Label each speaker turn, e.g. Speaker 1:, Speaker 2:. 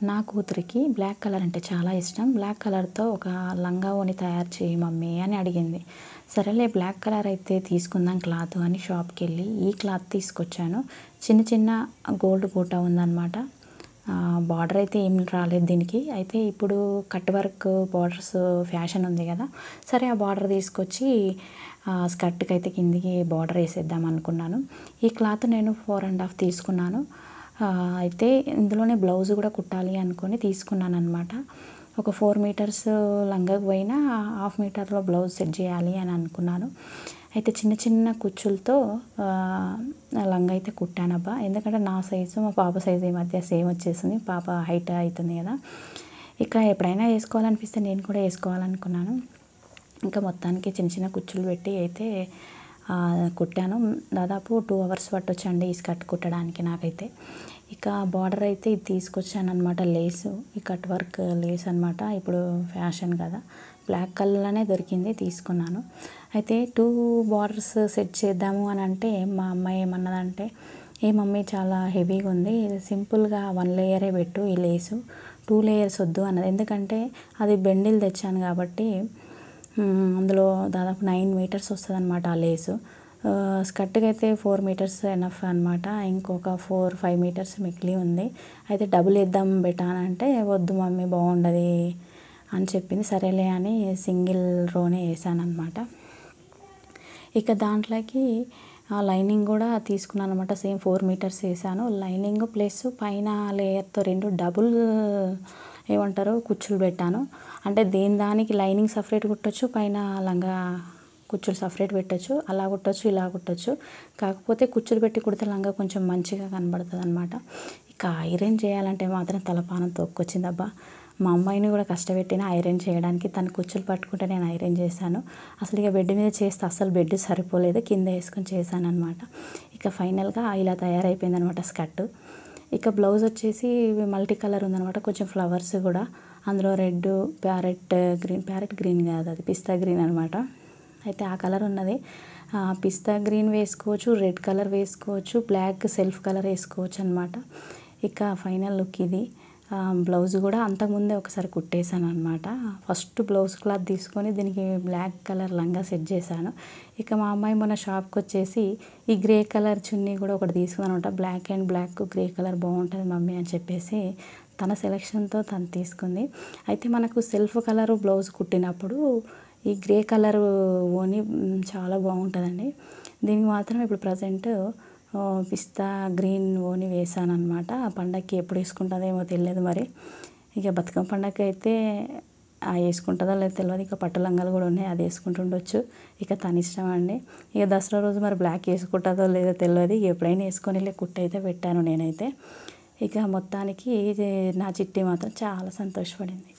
Speaker 1: నా కూతురికి black colour అంటే చాలా ఇష్టం. బ్లాక్ కలర్‌తో ఒక లంగా ఓణి తయారు చెయ్యి మమ్మీ అని అడిగింది. సరేలే బ్లాక్ కలర్ అయితే తీసుకుందాం క్లాత్ అని షాప్‌కెళ్ళి ఈ క్లాత్ తీసుకొచ్చాను. చిన్న చిన్న గోల్డ్ బూటా ఉందనమాట. బార్డర్ అయితే ఏం రాలేదు దీనికి. అయితే ఇప్పుడు కట్ వర్క్ బార్డర్స్ ఫ్యాషన్ ఉంది కదా! సరే ఆ బార్డర్ తీసుకొచ్చి స్కర్ట్‌కి అయితే కిందికి బార్డర్ వేసేద్దాం అనుకున్నాను. ఈ క్లాత్ నేను 4½ తీసుకున్నాను. అయితే ఇందులోనే బ్లౌజ్ కూడా కుట్టాలి అనుకొని తీసుకున్నానన్నమాట. ఒక 4 మీటర్స్ లంగాకు పోయినా హాఫ్ మీటర్‌లో బ్లౌజ్ సెట్ చేయాలి అని అనుకున్నాను. అయితే చిన్న చిన్న కుచ్చులతో లంగా అయితే కుట్టానబ్బా. ఎందుకంటే నా సైజు మా పాప సైజు ఈ మధ్య సేమ్ వచ్చేసింది. పాప హైట్ అవుతుంది కదా! ఇక ఎప్పుడైనా వేసుకోవాలనిపిస్తే నేను కూడా వేసుకోవాలనుకున్నాను. ఇంకా మొత్తానికి చిన్న చిన్న కుచ్చులు పెట్టి అయితే కుట్టాను. దాదాపు 2 అవర్స్ పట్టొచ్చండి ఈ స్కర్ట్ కుట్టడానికి నాకైతే. ఇక బార్డర్ అయితే ఇది తీసుకొచ్చానన్నమాట లేసు. ఈ కట్ వర్క్ లేస్ అనమాట. ఇప్పుడు ఫ్యాషన్ కదా! బ్లాక్ కలర్‌లోనే దొరికింది తీసుకున్నాను. అయితే 2 బార్డర్స్ సెట్ చేద్దాము అని అంటే మా అమ్మాయి ఏమన్నదంటే, ఏ మమ్మీ చాలా హెవీగా ఉంది. సింపుల్‌గా 1 లేయరే పెట్టు ఈ లేసు. 2 లేయర్స్ వద్దు అన్నది. ఎందుకంటే అది బెండిల్ తెచ్చాను కాబట్టి అందులో దాదాపు 9 మీటర్స్ వస్తుందన్నమాట ఆ లేసు. స్కర్ట్‌కి అయితే 4 మీటర్స్ ఎనఫ్ అనమాట. ఇంకొక 4, 5 మీటర్స్ మిగిలి ఉంది. అయితే డబుల్ వేద్దాం బెటా అని అంటే, వద్దు మమ్మీ బాగుండదు అని చెప్పింది. సరేలే అని సింగిల్ రోనే వేసానన్నమాట. ఇక దాంట్లోకి లైనింగ్ కూడా తీసుకున్నాను అనమాట. సేమ్ 4 మీటర్స్ వేసాను. లైనింగ్ ప్లస్ పైన లేయర్‌తో 2 డబుల్ ఏమంటారు కుచ్చులు పెట్టాను. అంటే దేని దానికి లైనింగ్ సపరేట్ కుట్టొచ్చు, పైన లంగా కుచ్చులు సపరేట్ పెట్టొచ్చు. అలా కుట్టొచ్చు, ఇలా కుట్టొచ్చు. కాకపోతే కుచ్చులు పెట్టి కుడితే లంగా కొంచెం మంచిగా కనబడుతుందన్నమాట. ఇక ఐరన్ చేయాలంటే మాత్రం తలపానం తోక్కొచ్చిందబ్బా. మా అమ్మాయిని కూడా కష్టపెట్టిన ఐరన్ చేయడానికి. తను కుచ్చులు పట్టుకుంటే నేను ఐరన్ చేశాను. అసలు ఇక బెడ్ మీద చేస్తే అస్సలు బెడ్ సరిపోలేదు. కింద వేసుకొని చేశానన్నమాట. ఇక ఫైనల్‌గా ఇలా తయారైపోయిందనమాట స్కర్ట్. ఇక బ్లౌజ్ వచ్చేసి మల్టీ కలర్ ఉందనమాట. కొంచెం ఫ్లవర్స్ కూడా అందులో రెడ్, ప్యారెట్ గ్రీన్ కాదు, అది పిస్తా గ్రీన్ అనమాట. అయితే ఆ కలర్ ఉన్నది. పిస్తా గ్రీన్ వేసుకోవచ్చు, రెడ్ కలర్ వేసుకోవచ్చు, బ్లాక్ సెల్ఫ్ కలర్ వేసుకోవచ్చు అనమాట. ఇక ఫైనల్ లుక్ ఇది. బ్లౌజ్ కూడా అంతకుముందే ఒకసారి కుట్టేశాను అనమాట. ఫస్ట్ బ్లౌజ్ క్లాత్ తీసుకొని దీనికి బ్లాక్ కలర్ లంగా సెట్ చేశాను. ఇక మా అమ్మాయి మొన్న షాప్కి వచ్చేసి ఈ గ్రే కలర్ చున్నీ కూడా ఒకటి తీసుకుందనమాట. Black and black grey colour బాగుంటుంది మమ్మీ అని చెప్పేసి తన సెలెక్షన్తో తను తీసుకుంది. అయితే మనకు సెల్ఫ్ కలర్ బ్లౌజ్ కుట్టినప్పుడు ఈ గ్రే కలర్ ఓని చాలా బాగుంటుందండి. దీనికి మాత్రం ఇప్పుడు ప్రజెంట్ పిస్తా గ్రీన్ ఓని వేసానన్నమాట. ఆ పండగకి ఎప్పుడు వేసుకుంటుందేమో తెలియదు మరి. ఇక బతుకమ్మ పండగకి అయితే వేసుకుంటుందో లేదో తెలియదు. ఇక పట్టు లంగాలు కూడా ఉన్నాయి, అది వేసుకుంటుండొచ్చు. ఇక తన ఇష్టం అండి. ఇక దసరా రోజు మరి బ్లాక్ వేసుకుంటుందో లేదో తెలియదు. ఎప్పుడైనా వేసుకొని వెళ్ళి కుట్టి అయితే పెట్టాను నేనైతే. ఇక మొత్తానికి నా చిట్టి మాత్రం చాలా సంతోషపడింది.